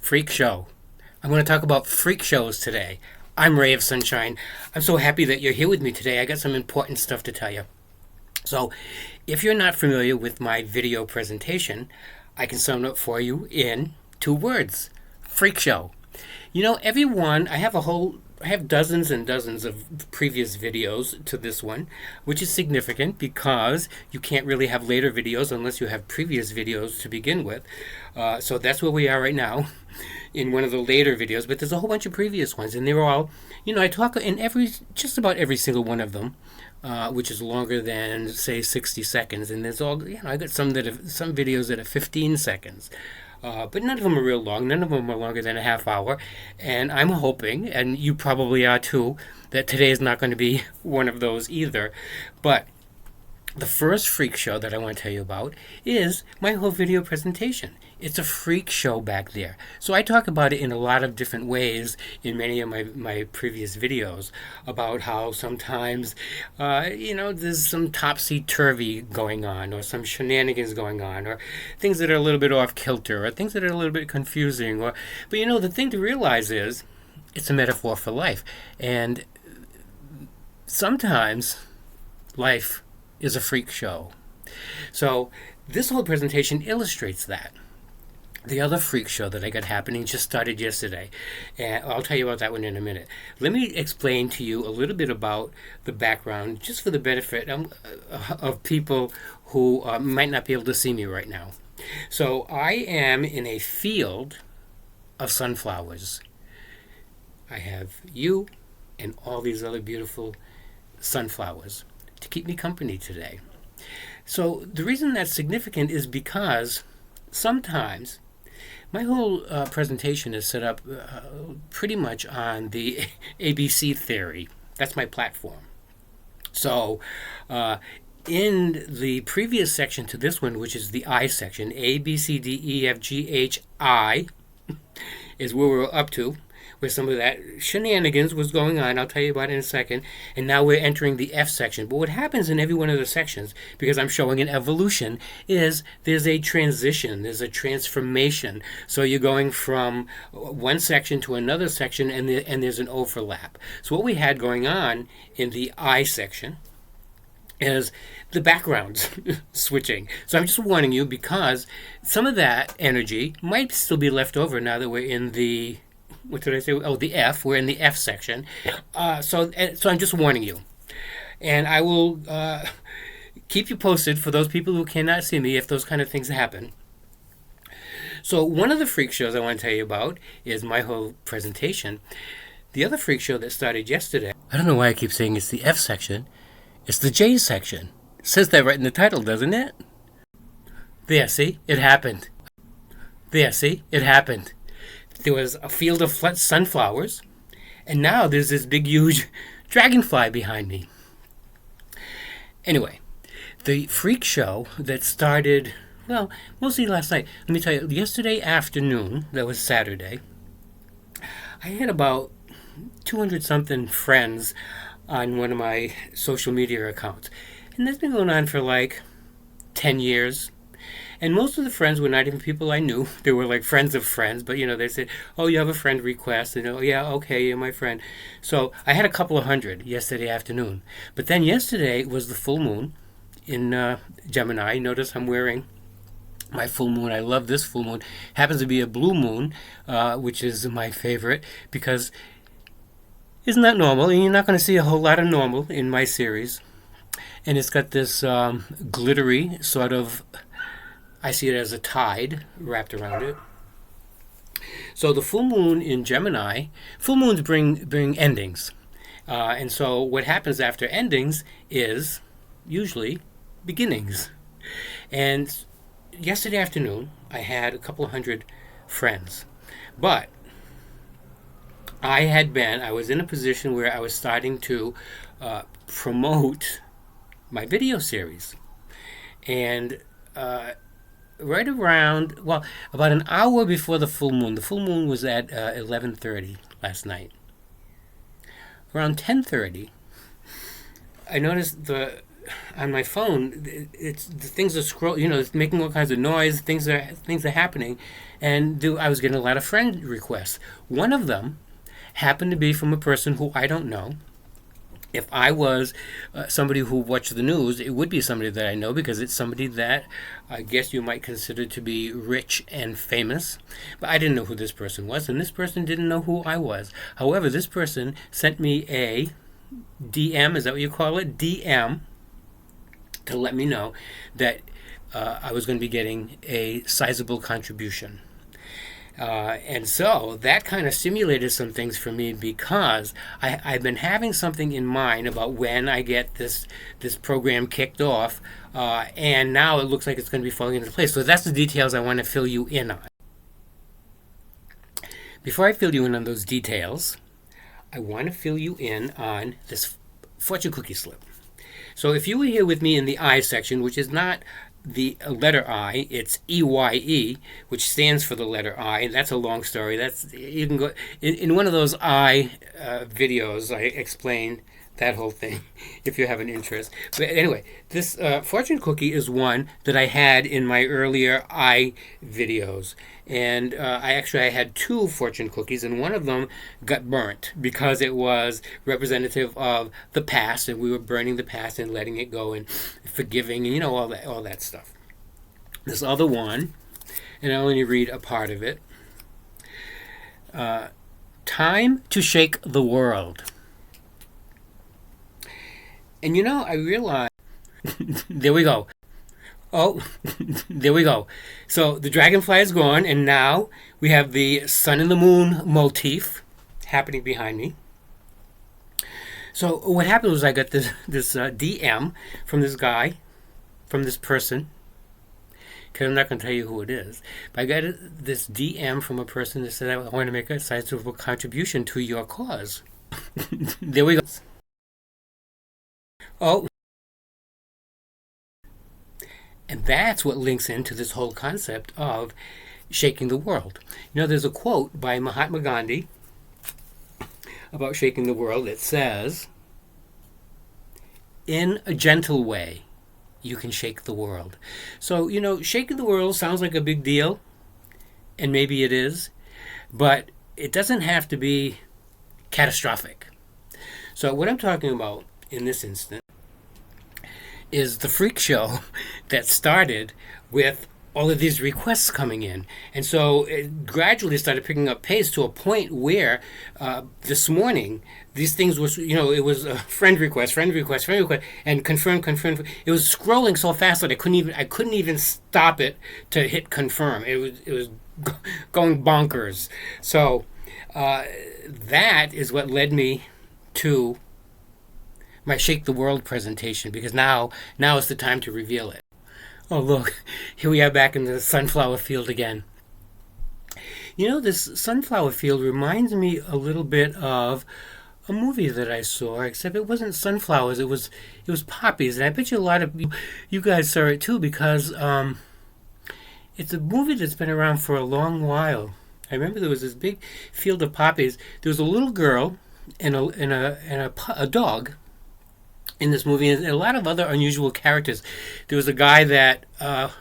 Freak Show. I'm going to talk about freak shows today. I'm Ray of Sunshine. I'm so happy that you're here with me today. I got some important stuff to tell you. So, if you're not familiar with my video presentation, I can sum it up for you in 2 words. Freak show. You know, everyone, I have dozens and dozens of previous videos to this one, which is significant because you can't really have later videos unless you have previous videos to begin with. So that's where we are right now in one of the later videos, but there's a whole bunch of previous ones, and they're all, I talk in just about every single one of them, which is longer than, say, 60 seconds, and there's all, I got some videos that are 15 seconds. But none of them are real long. None of them are longer than a half hour. And I'm hoping, and you probably are too, that today is not going to be one of those either. But the first freak show that I want to tell you about is my whole video presentation. It's a freak show back there. So I talk about it in a lot of different ways in many of my previous videos about how sometimes, there's some topsy-turvy going on, or some shenanigans going on, or things that are a little bit off kilter, or things that are a little bit confusing. But the thing to realize is it's a metaphor for life. And sometimes life is a freak show. So this whole presentation illustrates that. The other freak show that I got happening just started yesterday, and I'll tell you about that one in a minute. Let me explain to you a little bit about the background, just for the benefit of people who might not be able to see me right now. So I am in a field of sunflowers. I have you and all these other beautiful sunflowers to keep me company today. So the reason that's significant is because sometimes my whole presentation is set up pretty much on the ABC theory. That's my platform. So in the previous section to this one, which is the I section, A, B, C, D, E, F, G, H, I, is where we're up to, where some of that shenanigans was going on. I'll tell you about it in a second. And now we're entering the F section. But what happens in every one of the sections, because I'm showing an evolution, is there's a transition, there's a transformation. So you're going from one section to another section, and there's an overlap. So what we had going on in the I section is the backgrounds switching. So I'm just warning you, because some of that energy might still be left over now that we're in the, what did I say? Oh, the F. We're in the F section. So I'm just warning you. And I will keep you posted for those people who cannot see me if those kind of things happen. So one of the freak shows I want to tell you about is my whole presentation. The other freak show that started yesterday, I don't know why I keep saying it's the F section. It's the J section. It says that right in the title, doesn't it? There, see? It happened. There, see? It happened. There was a field of sunflowers, and now there's this big, huge dragonfly behind me. Anyway, the freak show that started, well, mostly last night. Let me tell you, yesterday afternoon, that was Saturday, I had about 200-something friends on one of my social media accounts. And that's been going on for like 10 years. And most of the friends were not even people I knew. They were like friends of friends. But, they said, oh, you have a friend request. And, oh, yeah, okay, you're my friend. So I had a couple of hundred yesterday afternoon. But then yesterday was the full moon in Gemini. Notice I'm wearing my full moon. I love this full moon. Happens to be a blue moon, which is my favorite, because isn't that normal? And you're not going to see a whole lot of normal in my series. And it's got this glittery sort of, I see it as a tide wrapped around it. So the full moon in Gemini, full moons bring endings. And so what happens after endings is usually beginnings. And yesterday afternoon, I had a couple of hundred friends. But I was in a position where I was starting to promote my video series. And right around, about an hour before the full moon was at 11:30 last night. Around 10:30, I noticed on my phone, it's the things are scroll. It's making all kinds of noise. Things are happening, and I was getting a lot of friend requests. One of them happened to be from a person who I don't know. If I was somebody who watched the news, it would be somebody that I know, because it's somebody that I guess you might consider to be rich and famous. But I didn't know who this person was, and this person didn't know who I was. However, this person sent me a DM, is that what you call it? DM, to let me know that I was going to be getting a sizable contribution. And so that kind of stimulated some things for me, because I've been having something in mind about when I get this program kicked off, and now it looks like it's going to be falling into place. So that's the details I want to fill you in on. Before I fill you in on those details, I want to fill you in on this fortune cookie slip. So if you were here with me in the I section, which is not the letter I, it's EYE, which stands for the letter I, and that's a long story. You can go in one of those I videos. I explain that whole thing if you have an interest. But anyway, this fortune cookie is one that I had in my earlier I videos, and I had two fortune cookies, and one of them got burnt because it was representative of the past, and we were burning the past and letting it go and forgiving, and all that stuff. This other one, and I'll only read a part of it. Time to shake the world. And I realized, there we go. Oh, there we go. So the dragonfly is gone, and now we have the sun and the moon motif happening behind me. So what happened was I got this DM from this guy, from this person, because I'm not going to tell you who it is. But I got this DM from a person that said, I want to make a sizable contribution to your cause. There we go. Oh, and that's what links into this whole concept of shaking the world. There's a quote by Mahatma Gandhi about shaking the world. It says, in a gentle way, you can shake the world. So, shaking the world sounds like a big deal, and maybe it is, but it doesn't have to be catastrophic. So what I'm talking about in this instance is the freak show that started with all of these requests coming in. And so it gradually started picking up pace to a point where this morning, these things was, it was a friend request, and confirm. It was scrolling so fast that I couldn't even stop it to hit confirm. It was going bonkers. So that is what led me to my Shake the World presentation, because now is the time to reveal it. Oh, look, here we are back in the sunflower field again. This sunflower field reminds me a little bit of a movie that I saw, except it wasn't sunflowers, it was poppies. And I bet you a lot of you guys saw it too, because it's a movie that's been around for a long while. I remember there was this big field of poppies. There was a little girl and a dog in this movie, and a lot of other unusual characters. There was a guy that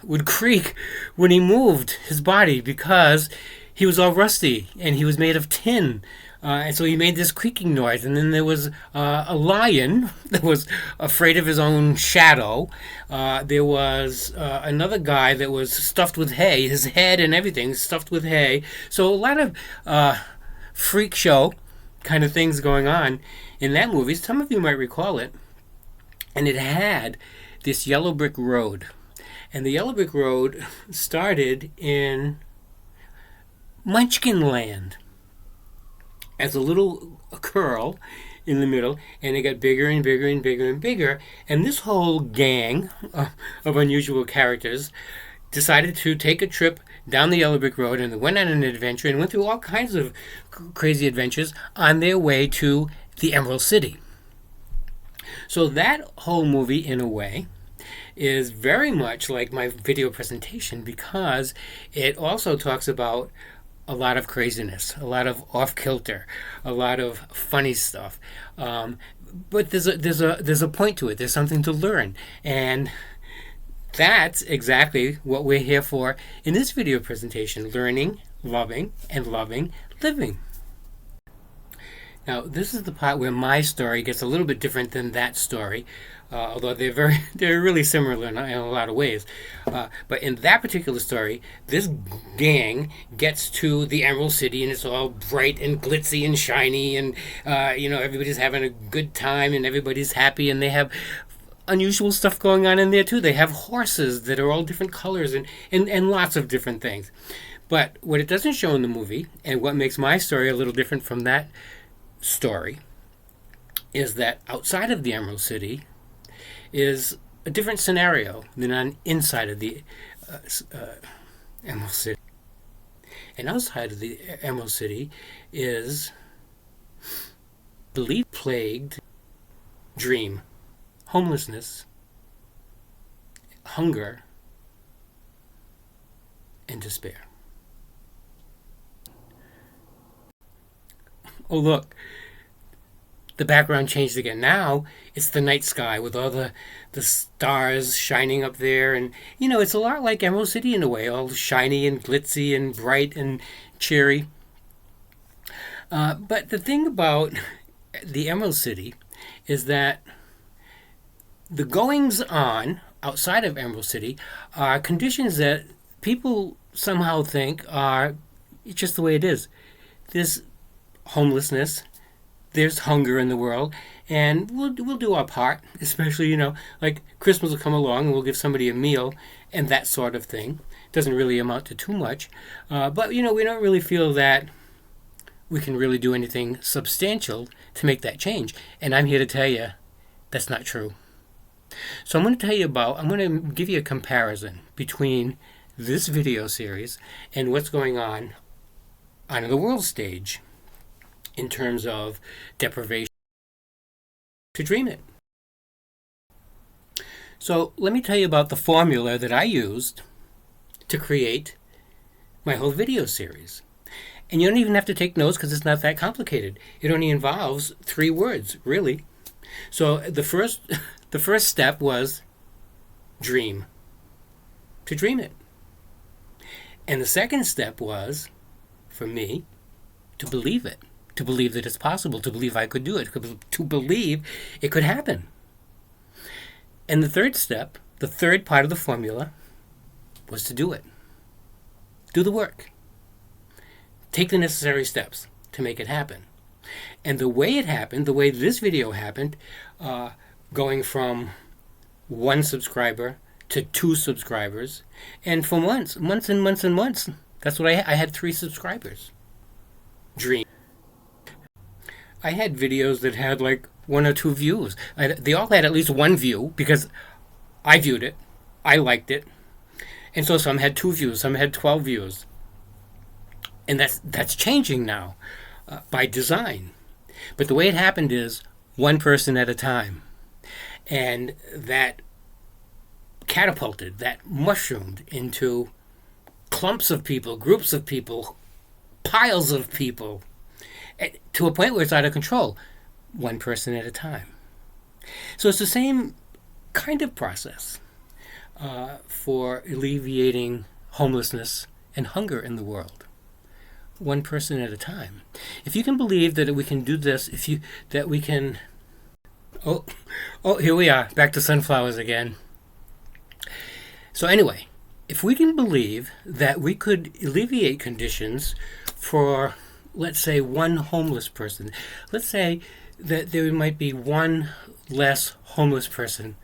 would creak when he moved his body because he was all rusty and he was made of tin. And so he made this creaking noise. And then there was a lion that was afraid of his own shadow. There was another guy that was stuffed with hay, his head and everything stuffed with hay. So a lot of freak show kind of things going on in that movie. Some of you might recall it. And it had this yellow brick road. And the yellow brick road started in Munchkin Land as a little curl in the middle, and it got bigger and bigger and bigger and bigger. And this whole gang of unusual characters decided to take a trip down the yellow brick road, and they went on an adventure and went through all kinds of crazy adventures on their way to the Emerald City. So that whole movie, in a way, is very much like my video presentation, because it also talks about a lot of craziness, a lot of off-kilter, a lot of funny stuff. but there's a point to it. There's something to learn, and that's exactly what we're here for in this video presentation: learning, loving, and loving living. Now, this is the part where my story gets a little bit different than that story, although they're really similar in a lot of ways. But in that particular story, this gang gets to the Emerald City, and it's all bright and glitzy and shiny, and everybody's having a good time, and everybody's happy, and they have unusual stuff going on in there too. They have horses that are all different colors and lots of different things. But what it doesn't show in the movie, and what makes my story a little different from that story, is that outside of the Emerald City is a different scenario than on inside of the Emerald City. And outside of the Emerald City is belief-plagued dream, homelessness, hunger, and despair. Oh, look, the background changed again. Now it's the night sky with all the stars shining up there. And, it's a lot like Emerald City in a way, all shiny and glitzy and bright and cheery. But the thing about the Emerald City is that the goings on outside of Emerald City are conditions that people somehow think are just the way it is. There's homelessness, there's hunger in the world, and we'll do our part, especially, like Christmas will come along and we'll give somebody a meal and that sort of thing. Doesn't really amount to too much, but we don't really feel that we can really do anything substantial to make that change. And I'm here to tell you that's not true. So I'm going to give you a comparison between this video series and what's going on the world stage in terms of deprivation to dream it. So let me tell you about the formula that I used to create my whole video series. And you don't even have to take notes because it's not that complicated. It only involves 3 words, really. So the first step was dream, to dream it. And the second step was, for me, to believe it. To believe that it's possible, to believe I could do it, to believe it could happen. And the third step, the third part of the formula, was to do it. Do the work. Take the necessary steps to make it happen. And the way it happened, the way this video happened, going from 1 subscriber to 2 subscribers, and for months and months, that's what I had 3 subscribers. Dream. I had videos that had like 1 or 2 views. They all had at least 1 view because I viewed it. I liked it. And so some had 2 views, some had 12 views. And that's changing now by design. But the way it happened is 1 person at a time. And that catapulted, that mushroomed into clumps of people, groups of people, piles of people, to a point where it's out of control, 1 person at a time. So it's the same kind of process for alleviating homelessness and hunger in the world. 1 person at a time. If you can believe that we can do this, here we are, back to sunflowers again. So anyway, if we can believe that we could alleviate conditions for, let's say, 1 homeless person. Let's say that there might be 1 less homeless person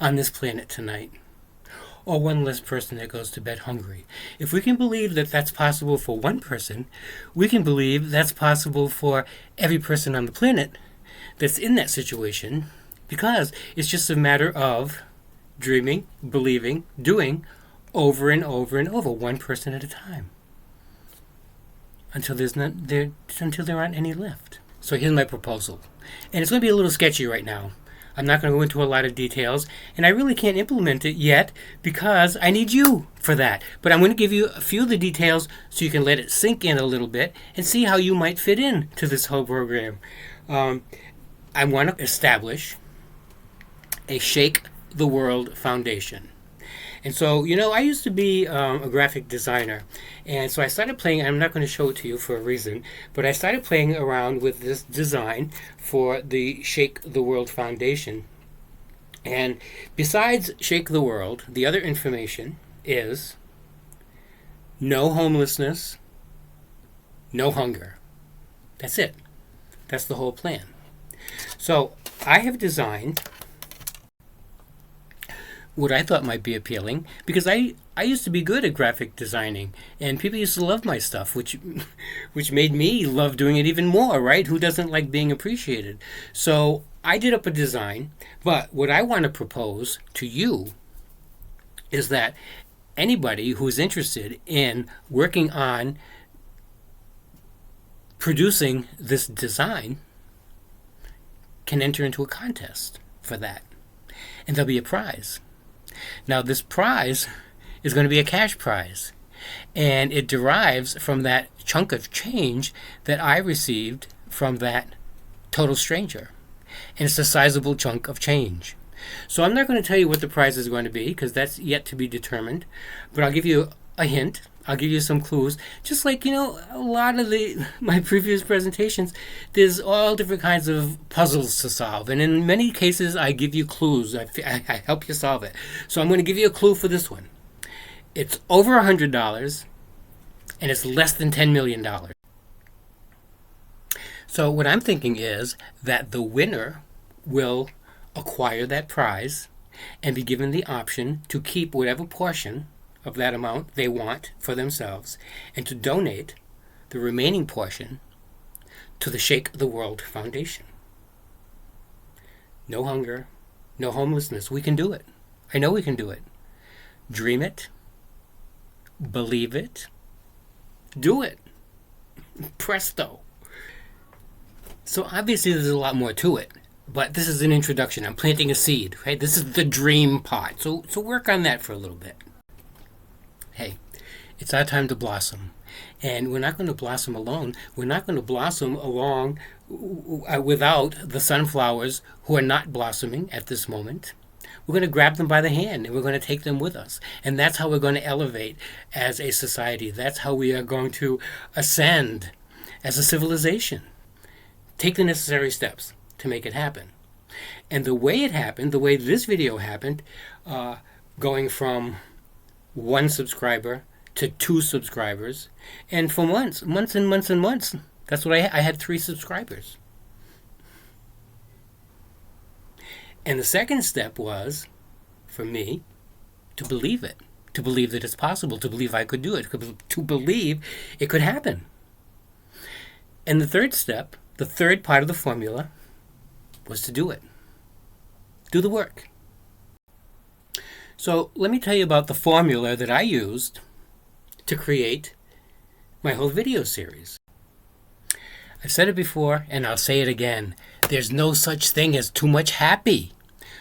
on this planet tonight, or 1 less person that goes to bed hungry. If we can believe that that's possible for 1 person, we can believe that's possible for every person on the planet that's in that situation, because it's just a matter of dreaming, believing, doing over and over and over, 1 person at a time. Until there aren't any left. So here's my proposal. And it's going to be a little sketchy right now. I'm not going to go into a lot of details, and I really can't implement it yet because I need you for that. But I'm going to give you a few of the details so you can let it sink in a little bit and see how you might fit in to this whole program. I want to establish a Shake the World Foundation. And so, I used to be a graphic designer. And so I started playing, I'm not going to show it to you for a reason, but I started playing around with this design for the Shake the World Foundation. And besides Shake the World, the other information is no homelessness, no hunger. That's it. That's the whole plan. So I have designed what I thought might be appealing, because I used to be good at graphic designing, and people used to love my stuff, which made me love doing it even more, right? Who doesn't like being appreciated? So I did up a design, but what I want to propose to you is that anybody who's interested in working on producing this design can enter into a contest for that, and there'll be a prize. Now, this prize is going to be a cash prize, and it derives from that chunk of change that I received from that total stranger. And it's a sizable chunk of change. So I'm not going to tell you what the prize is going to be, because that's yet to be determined, but I'll give you a hint. I'll give you some clues. Just like, a lot of my previous presentations, there's all different kinds of puzzles to solve. And in many cases, I give you clues. I help you solve it. So I'm going to give you a clue for this one. It's over $100, and it's less than $10 million. So what I'm thinking is that the winner will acquire that prize and be given the option to keep whatever portion of that amount they want for themselves, and to donate the remaining portion to the Shake the World Foundation. No hunger, no homelessness. We can do it. I know we can do it. Dream it. Believe it. Do it. Presto. So obviously there's a lot more to it, but this is an introduction. I'm planting a seed, right? This is the dream part. So work on that for a little bit. Hey, it's our time to blossom. And we're not going to blossom alone. We're not going to blossom along without the sunflowers who are not blossoming at this moment. We're going to grab them by the hand, and we're going to take them with us. And that's how we're going to elevate as a society. That's how we are going to ascend as a civilization. Take the necessary steps to make it happen. And the way it happened, the way this video happened, going from 1 subscriber to 2 subscribers, and for months and months, that's what I had 3 subscribers. And the second step was for me to believe it, to believe that it's possible, to believe I could do it, to believe it could happen. And the third step, the third part of the formula, was to do it. Do the work. So let me tell you about the formula that I used to create my whole video series. I've said it before, and I'll say it again. There's no such thing as too much happy.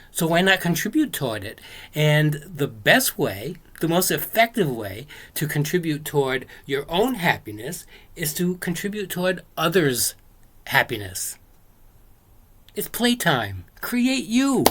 So why not contribute toward it? And the best way, the most effective way to contribute toward your own happiness is to contribute toward others' happiness. It's playtime. Create you.